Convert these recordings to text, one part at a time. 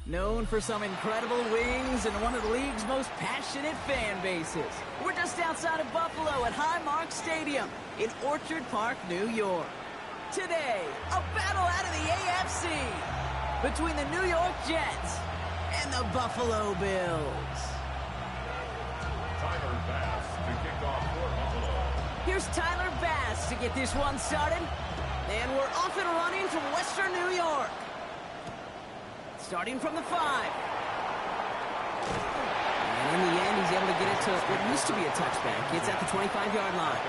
Known for some incredible wings and one of the league's most passionate fan bases. We're just outside of Buffalo at Highmark Stadium in Orchard Park, New York. Today, a battle out of the AFC between the New York Jets and the Buffalo Bills. Tyler Bass to kick off for Buffalo. Here's Tyler Bass to get this one started. And we're off and running from Western New York. Starting from the 5. And in the end, he's able to get it to what used to be a touchback. It's at the 25-yard line.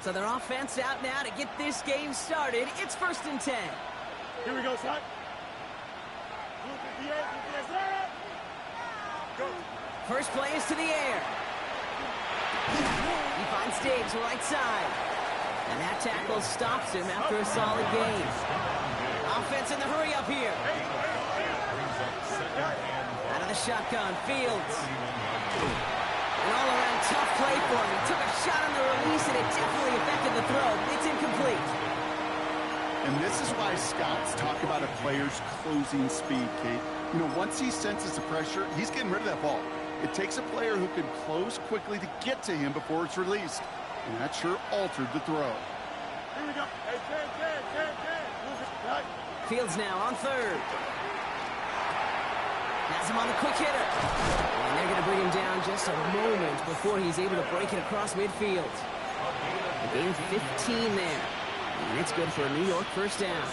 So their offense out now to get this game started. It's 1st and 10. Here we go, son. Go. First play is to the air. He finds Diggs right side. And that tackle stops him after a solid gain. Offense in the hurry up here. Out of the shotgun, Fields. An all-around tough play for him. He took a shot on the release, and it definitely affected the throw. It's incomplete. And this is why scouts talk about a player's closing speed, Kate. You know, once he senses the pressure, he's getting rid of that ball. It takes a player who can close quickly to get to him before it's released. And that sure altered the throw. Here we go. Hey, Ken. Fields now on 3rd. Has him on the quick hitter. And they're going to bring him down just a moment before he's able to break it across midfield. A gain of 15 there. And it's good for a New York first down.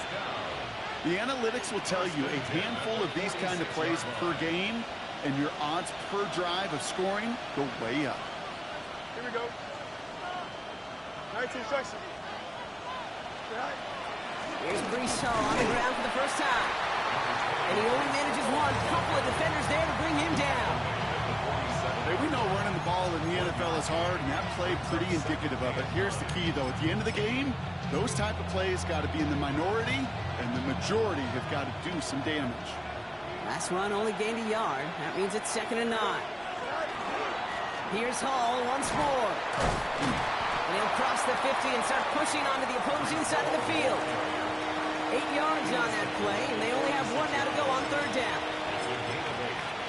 The analytics will tell you a handful of these kind of plays per game, and your odds per drive of scoring go way up. Here we go. 19 seconds. Here's Brees Hall on the ground for the first time. And he only manages one. Couple of defenders there to bring him down. We know running the ball in the NFL is hard, and that play pretty indicative of it. Here's the key, though. At the end of the game, those type of plays got to be in the minority, and the majority have got to do some damage. Last run only gained a yard. That means it's 2nd and 9. Here's Hall once more. And he'll cross the 50 and start pushing onto the opposing side of the field. 8 yards on that play, and they only have 1 now to go on 3rd down.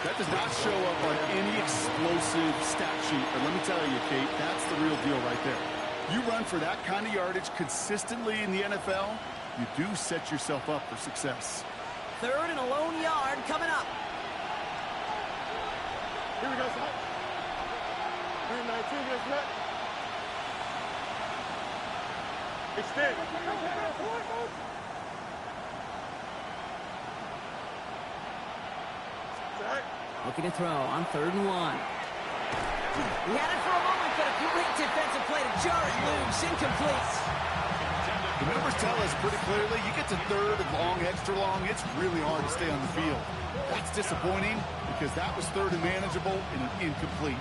That does not show up on any explosive stat sheet, but let me tell you, Kate, that's the real deal right there. You run for that kind of yardage consistently in the NFL, you do set yourself up for success. 3rd and a lone yard coming up. Here we go, son. 319 minutes left. Extend. Looking to throw on 3rd and 1. He had it for a moment, but a great defensive play to jar it loose. Incomplete. The numbers tell us pretty clearly, you get to 3rd and long, extra long, it's really hard to stay on the field. That's disappointing because that was 3rd and manageable and an incomplete.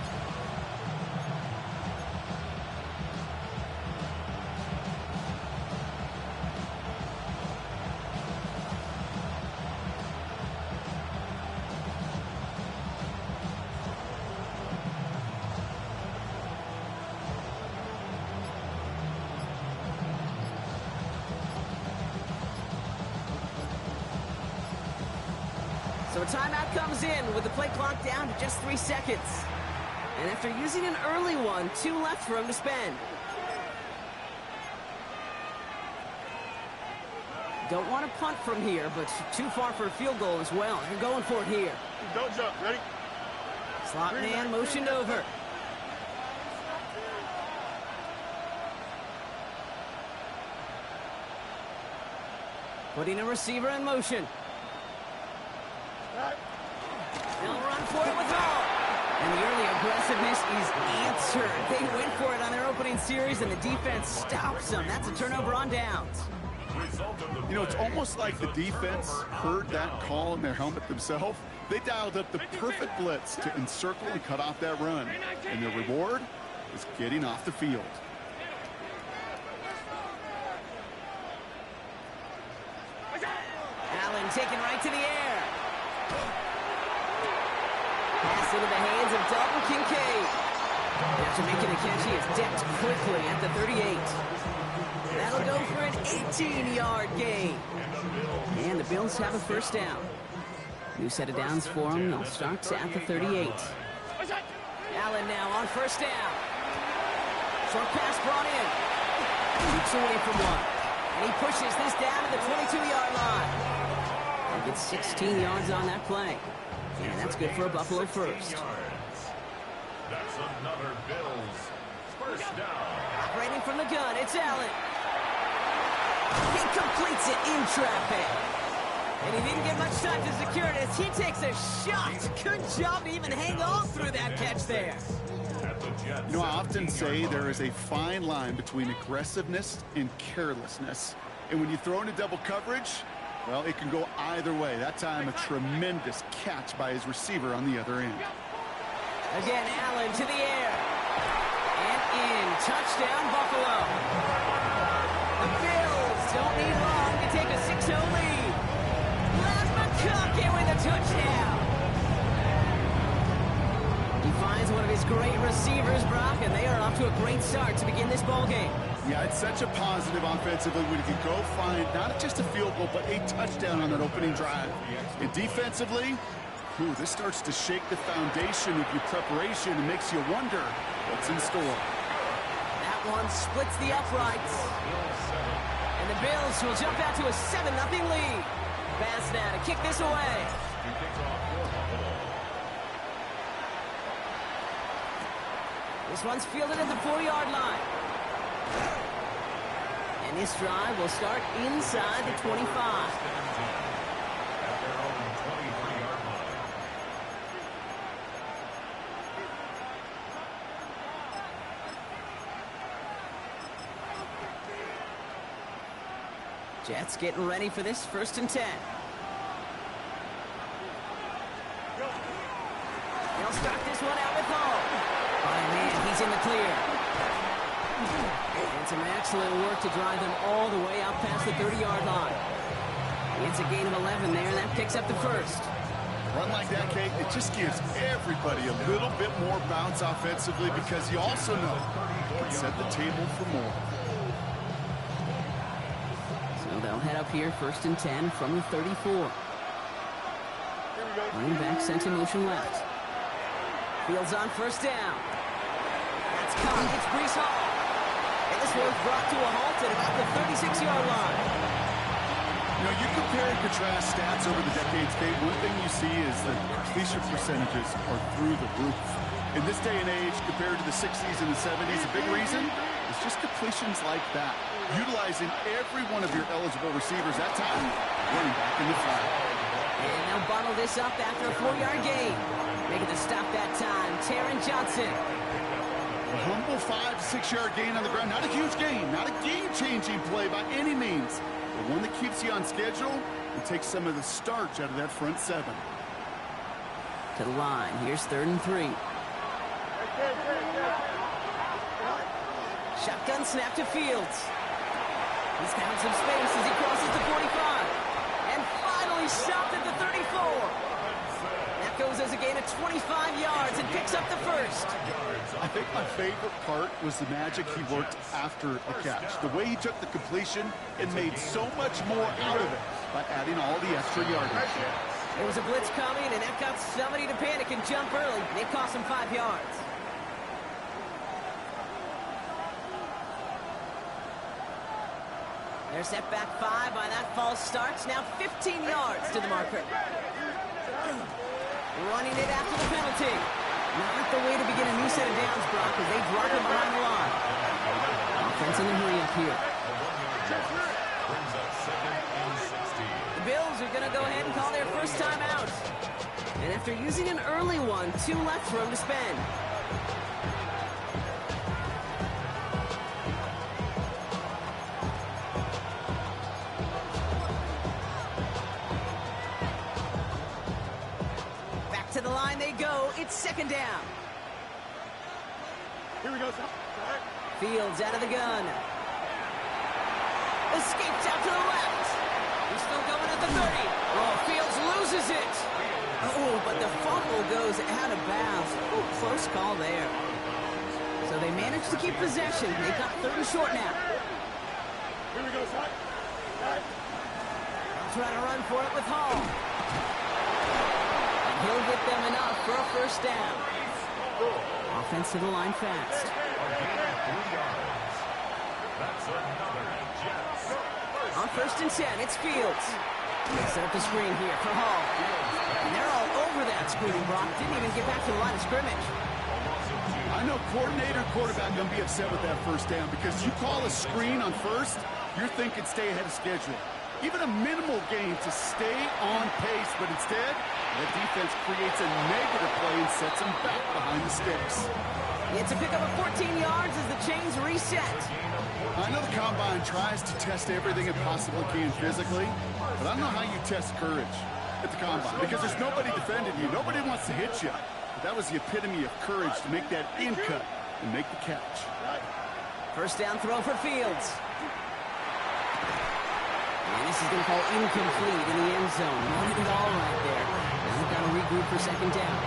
So a timeout comes in with the play clock down to just 3 seconds. And after using an early one, 2 left for him to spend. Don't want to punt from here, but too far for a field goal as well. They're going for it here. Don't jump. Ready? Slot man motioned over. Putting a receiver in motion. They'll run for it with Hall. And the early aggressiveness is answered. They went for it on their opening series, and the defense stops them. That's a turnover on downs. You know, it's almost like the defense heard that call in their helmet themselves. They dialed up the perfect blitz to encircle and cut off that run. And their reward is getting off the field. Allen taken right to the air. Pass into the hands of Dalton Kincaid. After making the catch, he is decked quickly at the 38. That'll go for an 18-yard gain. And the Bills have a first down. New set of downs for them. They'll start at the 38. Allen now on first down. Short pass brought in. Keeps away from one. And he pushes this down to the 22-yard line. He gets 16 yards on that play. And that's good for a Buffalo first. That's another Bills first down. Operating from the gun, it's Allen. He completes it in traffic. And he didn't get much time to secure it as he takes a shot. Good job to even hang on through that catch there. You know, I often say there is a fine line between aggressiveness and carelessness. And when you throw into double coverage, well, it can go either way. That time, a tremendous catch by his receiver on the other end. Again, Allen to the air. And in. Touchdown, Buffalo. The Bills don't need long to take a 6-0 lead. McConkey with a touchdown. He finds one of his great receivers, Brock, and they are off to a great start to begin this ball game. Yeah, it's such a positive offensively when you can go find not just a field goal, but a touchdown on that opening drive. And defensively, this starts to shake the foundation of your preparation and makes you wonder what's in store. That one splits the uprights. And the Bills will jump out to a 7-0 lead. Pass now to kick this away. This one's fielded at the 4-yard line. And this drive will start inside the 25. Jets getting ready for this 1st and 10. They'll start this one out with home. Oh, man, he's in the clear. And some excellent work to drive them all the way out past the 30-yard line. It's a gain of 11 there, and that picks up the first. Run like that, Kate, it just gives everybody a little bit more bounce offensively because you also know you can set the table for more. They'll head up here 1st and 10 from the 34. Running back sent in motion left. Fields on first down. That's caught. It's Breece Hall. And this one's brought to a halt at about the 36-yard line. You know, you compare and contrast stats over the decades, Kate. One thing you see is that completion percentages are through the roof. In this day and age, compared to the 60s and the 70s, a big reason is just completions like that. Utilizing every one of your eligible receivers that time, running back in the flat. And they'll bottle this up after a 4-yard gain. Making the stop that time, Taron Johnson. A humble 5 to 6-yard gain on the ground. Not a huge gain, not a game-changing play by any means, but one that keeps you on schedule and takes some of the starch out of that front 7. To the line, here's 3rd and 3. Shotgun snap to Fields. He's found some space as he crosses the 45. And finally stopped at the 34. That goes as a gain of 25 yards and picks up the first. I think my favorite part was the magic he worked after the catch. The way he took the completion and made so much more out of it by adding all the extra yardage. There was a blitz coming, and that got somebody to panic and jump early. It cost him 5 yards. They're set back 5 by that false start. Now 15 yards to the marker. Running it after the penalty. Not the way to begin a new set of downs, Brock, as they drop him behind the line. Offense in the hurry up here. The Bills are going to go ahead and call their first time out. And after using an early one, 2 left for him to spend. To the line they go. It's 2nd down. Here we go. Fields out of the gun. Escapes out to the left. He's still going at the 30. Oh, Fields loses it. Oh, but the fumble goes out of bounds. Oh, close call there. So they managed to keep possession. They've got 3rd and short now. Here we go, son. Right. Trying to run for it with Hall. And he'll get them enough for a 1st down. Offense to the line fast. That's another Jets. On 1st and 10, it's Fields. They set up the screen here for Hall. And they're all over that screen. Brock didn't even get back to the line of scrimmage. I know coordinator, quarterback going to be upset with that 1st down because you call a screen on 1st, you're thinking stay ahead of schedule. Even a minimal gain to stay on pace, but instead, the defense creates a negative play and sets them back behind the sticks. It's a pickup of 14 yards as the chains reset. I know the Combine tries to test everything it possibly can physically, but I don't know how you test courage at the Combine because there's nobody defending you. Nobody wants to hit you. But that was the epitome of courage to make that in cut and make the catch. 1st down throw for Fields. And this is going to fall incomplete in the end zone. Wanted it all right there. Now they've got to regroup for 2nd down.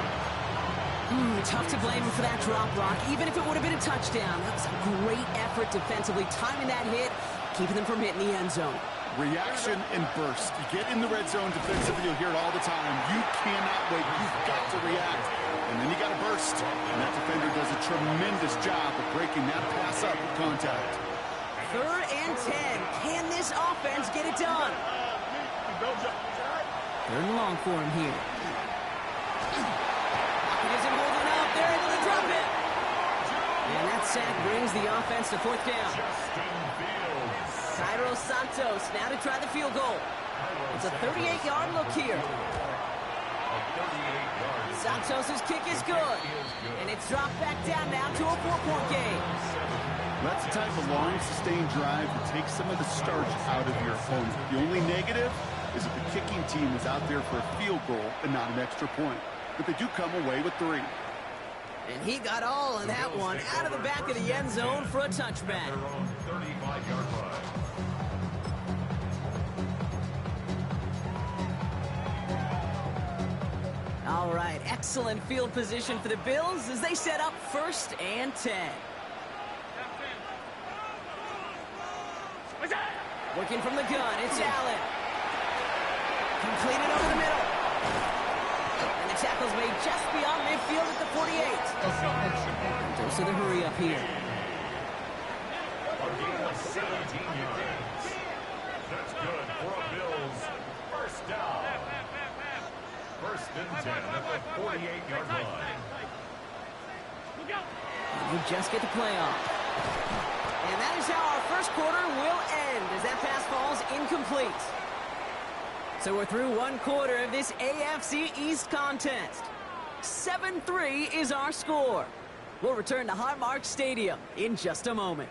Tough to blame him for that drop, Brock. Even if it would have been a touchdown, that was a great effort defensively, timing that hit, keeping them from hitting the end zone. Reaction and burst. You get in the red zone defensively, you'll hear it all the time. You cannot wait. You've got to react. And then you got to burst. And that defender does a tremendous job of breaking that pass up with contact. 3rd and 10. Can this offense get it done? 3rd and long for him here. Pocket isn't holding up. They're able to drop it. And that sack brings the offense to 4th down. Cairo Santos now to try the field goal. It's a 38-yard look here. Santos' kick is good. And it's dropped back down now to a 4-point game. That's the type of long, sustained drive that takes some of the starch out of your opponent. The only negative is that the kicking team is out there for a field goal and not an extra point. But they do come away with 3. And he got all of that one out of the back of the end zone for a touchback. 35-yard line. All right, excellent field position for the Bills as they set up 1st and 10. Working from the gun, it's Allen. Completed over the middle. And the tackle's made just beyond midfield at the 48. Dose of the hurry up here. A gain of 17 yards. That's good for a Bills 1st down. 1st and 10 at the 48-yard line. And we just get the play off. And that is how our 1st quarter will end as that pass falls incomplete. So we're through 1 quarter of this AFC East contest. 7-3 is our score. We'll return to Highmark Stadium in just a moment.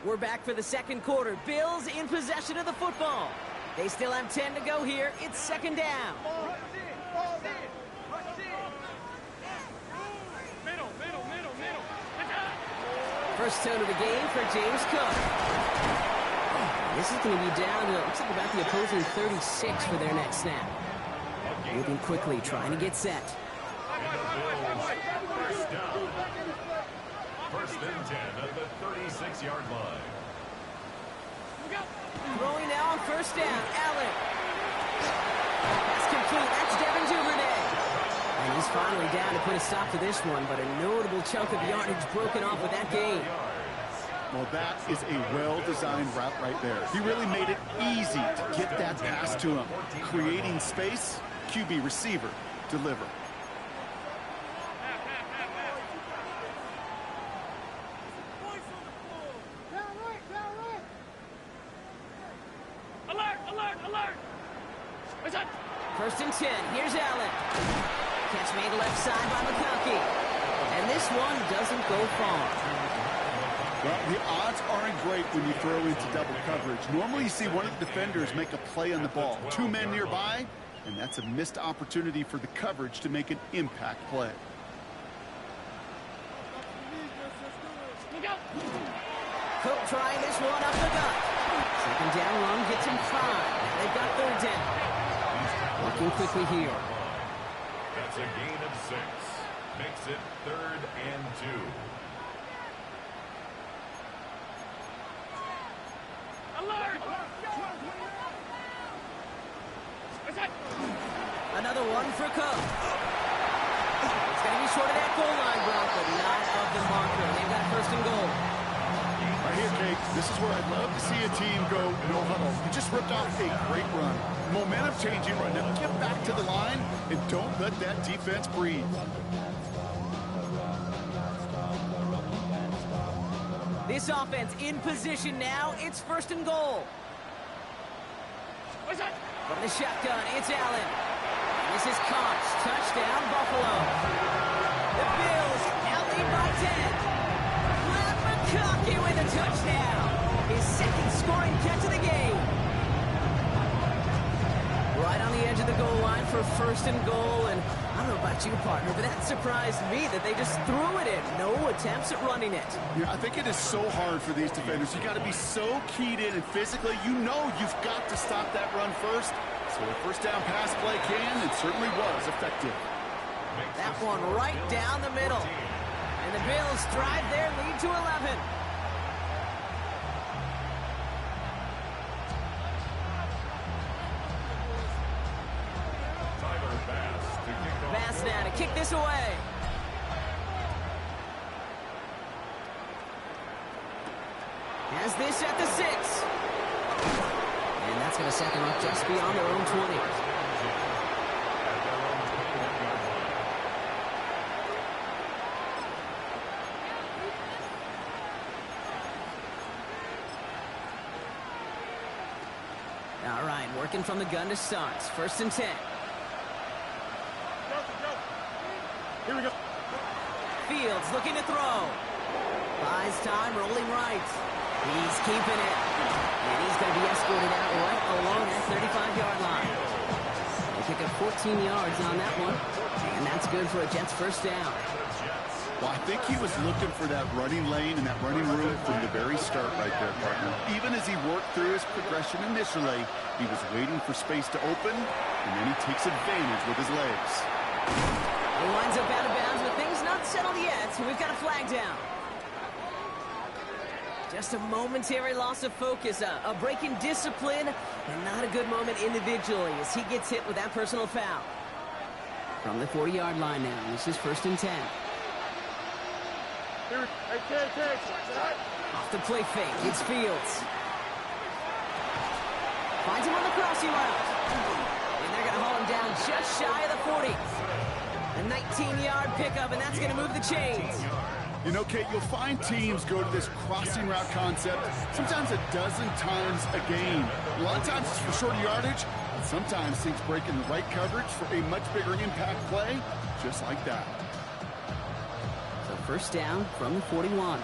We're back for the 2nd quarter. Bills in possession of the football. They still have 10 to go here. It's 2nd down. First tone of the game for James Cook. This is going to be down to, looks like about the opposing 36 for their next snap. Moving quickly, trying to get set. First down. 1st and 10 at the 36-yard line. Throwing now on 1st down. Allen. That's complete. That's Devin Duvernay. And he's finally down to put a stop to this one, but a notable chunk of yardage broken off with that gain. Well, that is a well-designed route right there. He really made it easy to get that pass to him. Creating space, QB receiver, deliver. First and 10. Here's Allen. Catch made left side by McConkey. And this one doesn't go far. Well, the odds aren't great when you throw into double coverage. Normally you see one of the defenders make a play on the ball. 2 men nearby, and that's a missed opportunity for the coverage to make an impact play. Cook trying this one up the gut. 2nd down run gets him 5. Now they've got 3rd down. Working quickly here. That's a gain of 6. Makes it 3rd and 2. Alert! Another one for Cook. It's going to be short of that goal line, Brock, but not of the marker. They've got 1st and goal. Right here, Kate, this is where I'd love to see a team go no huddle. You just ripped off a great run. Momentum changing run. Now get back to the line and don't let that defense breathe. This offense in position now. It's 1st and goal. From the shotgun, it's Allen. And this is Cox. Touchdown, Buffalo. The Bills now lead by 10. Matt McConkey with a touchdown. His 2nd scoring catch of the game. Right on the edge of the goal line for 1st and goal. And I don't know about you, partner, but that surprised me that they just threw it in. No attempts at running it. Yeah, I think it is so hard for these defenders. You got to be so keyed in and physically, you know you've got to stop that run first. So a 1st down pass play can and certainly was effective. That one right down the middle. And the Bills drive their lead to 11. Bass now to kick this away. Has this at the 6. And that's going to set them up just beyond their own 20. All right, working from the gun to start. 1st and 10. Here we go. Fields looking to throw. Buys time, rolling right. He's keeping it. And he's going to be escorted out right along that 35-yard line. They pick up 14 yards on that one. And that's good for a Jets 1st down. Well, I think he was looking for that running lane and that running room from the very start right there, partner. Even as he worked through his progression initially, he was waiting for space to open, and then he takes advantage with his legs. He winds up out of bounds, but things not settled yet, so we've got a flag down. Just a momentary loss of focus, a break in discipline, and not a good moment individually as he gets hit with that personal foul. From the 40-yard line now, this is 1st and 10. Off the play fake, it's Fields. Finds him on the crossing route. And they're going to haul him down just shy of the 40. A 19-yard pickup, and that's going to move the chains. You know, Kate, you'll find teams go to this crossing route concept sometimes a dozen times a game. A lot of times it's for shorter yardage, and sometimes things break in the right coverage for a much bigger impact play, just like that. So 1st down from the 41.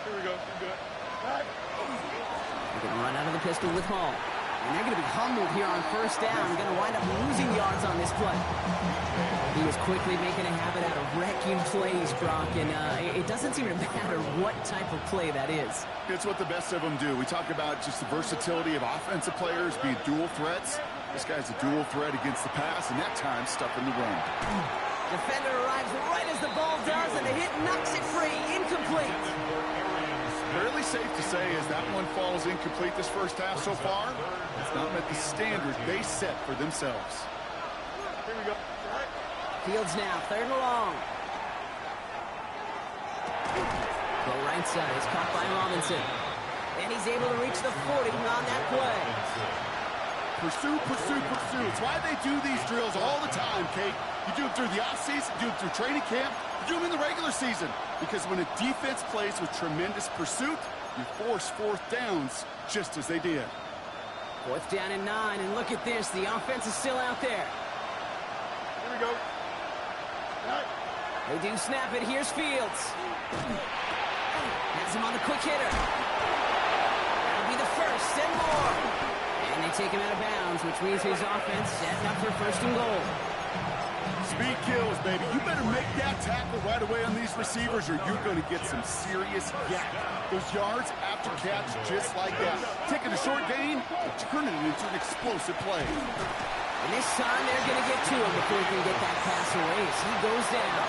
Here we go. We're good. Right. They're going to run out of the pistol with Hall. And they're going to be humbled here on 1st down. Going to wind up losing yards on this play. He is quickly making a habit out of wrecking plays, Brock, and it doesn't seem to matter what type of play that is. It's what the best of them do. We talk about just the versatility of offensive players being dual threats. This guy's a dual threat against the pass, and that time stuffing the run. Defender arrives right as the ball does, and the hit knocks it free. Incomplete. Fairly safe to say as that one falls incomplete this 1st half so far, it's not met the standard they set for themselves. Here we go. Right. Fields now, 3rd and long. The right side is caught by Robinson. And he's able to reach the 40 on that play. Pursue, pursue, pursue. It's why they do these drills all the time, Kate. You do it through the offseason, you do it through training camp, you do them in the regular season. Because when a defense plays with tremendous pursuit, you force 4th downs just as they did. 4th down and 9, and look at this. The offense is still out there. Here we go. Right. They do snap it. Here's Fields. Has him on the quick hitter. That'll be the 1st and more. And they take him out of bounds, which means his offense setting up for 1st and goal. Speed kills, baby. You better make that tackle right away on these receivers or you're going to get some serious yak. Those yards after catch just like that. Taking a short gain, turning it into an explosive play. And this time they're going to get to him before he can get that pass away as he goes down.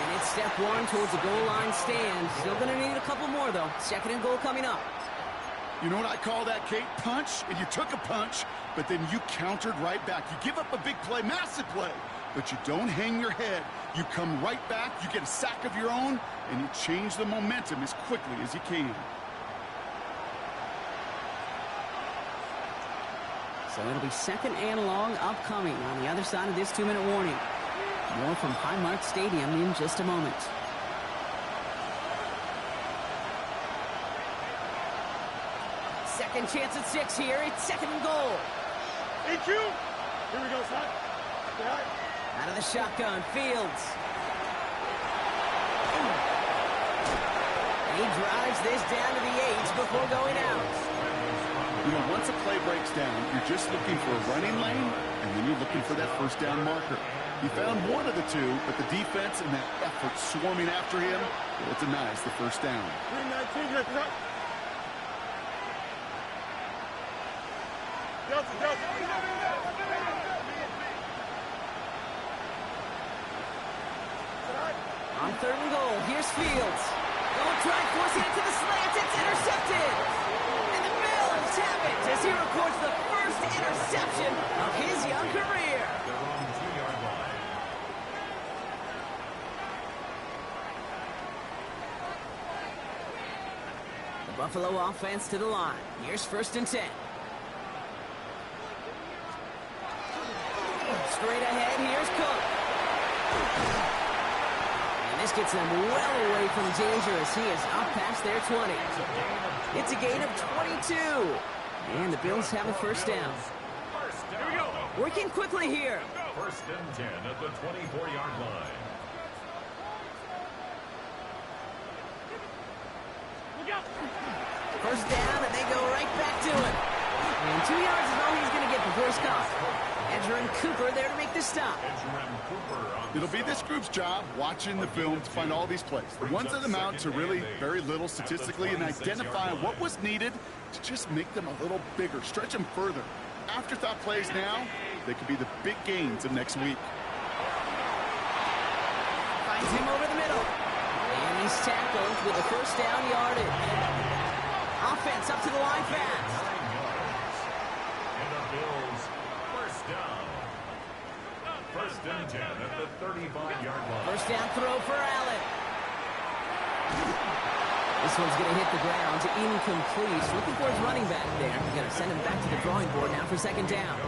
And it's step one towards the goal line stand. Still going to need a couple more, though. Second and goal coming up. You know what I call that, Kate? Punch, and you took a punch, but then you countered right back. You give up a big play, massive play, but you don't hang your head. You come right back, you get a sack of your own, and you change the momentum as quickly as you can. So it'll be second and long upcoming on the other side of this 2-minute warning. More from Highmark Stadium in just a moment. Second chance at 6 here. It's second and goal. EQ. Here we go, son. Yeah. Out of the shotgun, Fields. And he drives this down to the 8 before going out. You know, once a play breaks down, you're just looking for a running lane, and then you're looking for that first down marker. He found one of the two, but the defense and that effort swarming after him, well, it denies the first down. 319, let's go. On third and goal, here's Fields. Going try forcing it to the slant. It's intercepted. And the Bills have it as he records the first interception of his young career. The Buffalo offense to the line. Here's first and 10. Straight ahead, here's Cook. And this gets them well away from danger as he is up past their 20. It's a gain of 22. And the Bills have a first down. Working quickly here. First and 10 at the 24-yard line. First down, and they go right back to it. And 2 yards is all he's going to get before he's caught. Edgerrin Cooper there to make the stop. It'll be this group's job watching the film to find all these plays. The ones that amount to really very little statistically and identify what was needed to just make them a little bigger, stretch them further. Afterthought plays now, they could be the big gains of next week. Finds him over the middle. And he's tackled with a first down yardage. Offense up to the line fast. And the Bills first down. First and 10 at the 35-yard line. First down throw for Allen. This one's going to hit the ground. Incomplete. Looking for his running back there. We're going to send him back to the drawing board now for second down.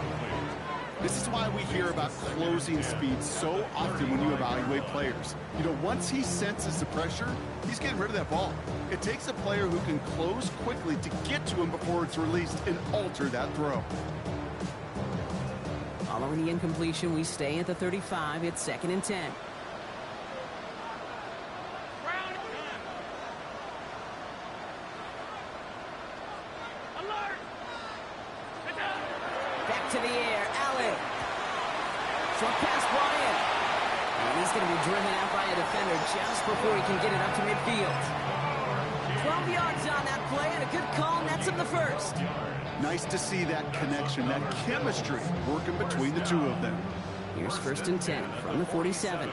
This is why we hear about closing speed so often when you evaluate players. You know, once he senses the pressure, he's getting rid of that ball. It takes a player who can close quickly to get to him before it's released and alter that throw. Following the incompletion, we stay at the 35. It's second and 10. Back to the air, Allen. Short pass brought in. And he's going to be driven out by a defender just before he can get it up to midfield. 12 yards on that play, and a good call nets him the first. Nice to see that connection, that chemistry working between the two of them. Here's first and 10 from the 47.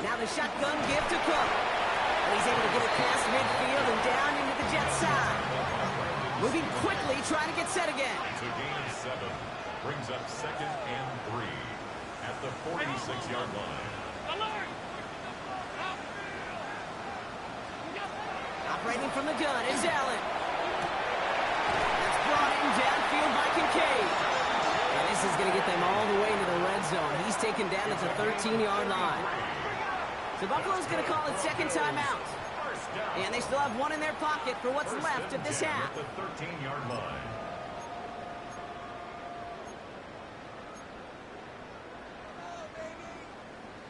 Now the shotgun give to Cook. And he's able to get it past midfield and down into the Jets side. Moving quickly, trying to get set again. It's a gain of 7. Brings up second and 3 at the 46-yard line. Operating from the gun is Allen. That's brought in downfield by Kincaid. And this is going to get them all the way into the red zone. He's taken down at the 13-yard line. So Buffalo's going to call it second timeout. And they still have one in their pocket for what's left of this half. The 13-yard line.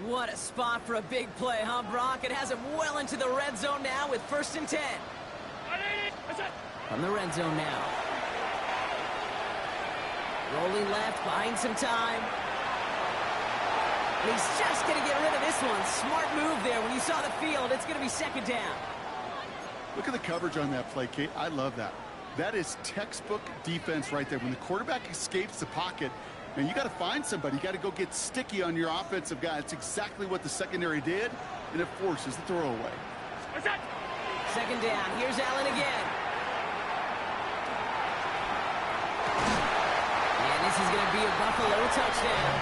What a spot for a big play, huh, Brock? It has him well into the red zone now with 1st and 10. From the red zone now. Rolling left, buying some time. And he's just going to get rid of this one. Smart move there. When you saw the field, it's going to be 2nd down. Look at the coverage on that play, Kate. I love that. That is textbook defense right there. When the quarterback escapes the pocket, and you got to find somebody. You got to go get sticky on your offensive guy. It's exactly what the secondary did, and it forces the throwaway. 2nd down. Here's Allen again. And this is going to be a Buffalo touchdown.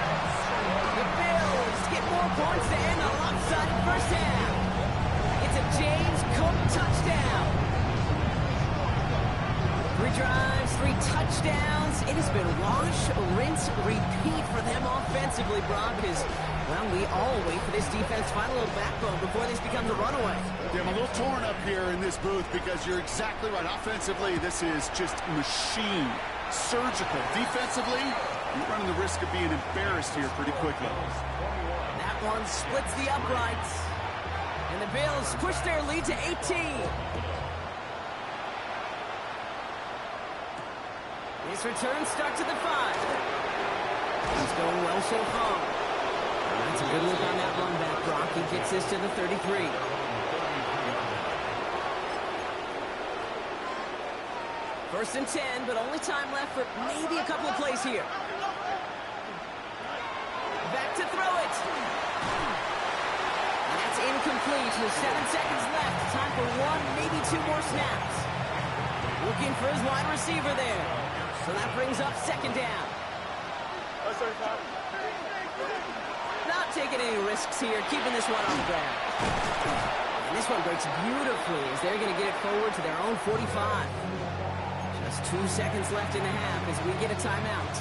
The Bills get more points to end the lopsided 1st half. It's a James Cook touchdown. 3 drives, 3 touchdowns. It has been wash, rinse, repeat for them offensively, Brock, because, well, we all wait for this defense to find a little backbone before this becomes a runaway. Yeah, I'm a little torn up here in this booth because you're exactly right. Offensively, this is just machine, surgical. Defensively, you're running the risk of being embarrassed here pretty quickly. That one splits the uprights. And the Bills push their lead to 18. This return starts at the 5. It's going well so far. That's a good look on that run back, Brock. He gets this to the 33. First and 10, but only time left for maybe a couple of plays here. Back to throw it. And that's incomplete with 7 seconds left. Time for 1, maybe 2 more snaps. Looking for his wide receiver there. So that brings up 2nd down. Not taking any risks here, keeping this one on the ground. And this one breaks beautifully as they're going to get it forward to their own 45. Just 2 seconds left in the half as we get a timeout.